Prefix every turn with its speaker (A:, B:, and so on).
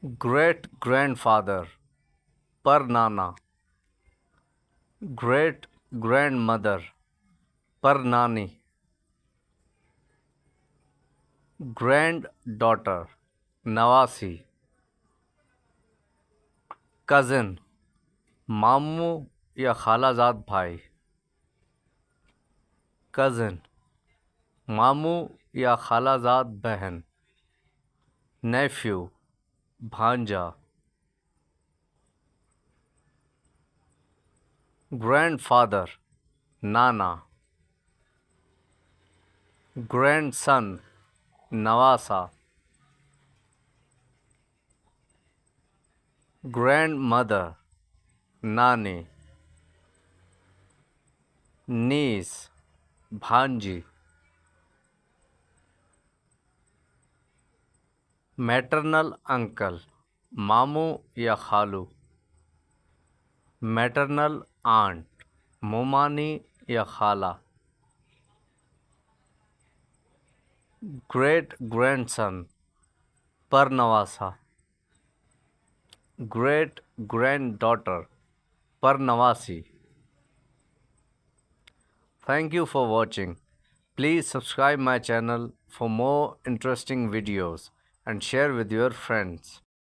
A: great grandfather, पर नाना, great grandmother, पर नानी, granddaughter, नवासी, cousin, मामू या खालाजाद भाई, cousin, मामू या खालाजाद बहन, nephew, भांजा, grandfather, नाना, grandson, नवासा, grandmother, नानी, niece, भांजी, मैटरनल अंकल, मामू या खालू, मैटरनल आंट, मोमानी या खाला, ग्रेट ग्रैंडसन, पर नवासा, ग्रेट ग्रैंड डॉटर, पर नवासी. Thank you for watching. Please subscribe my channel for more interesting videos and share with your friends.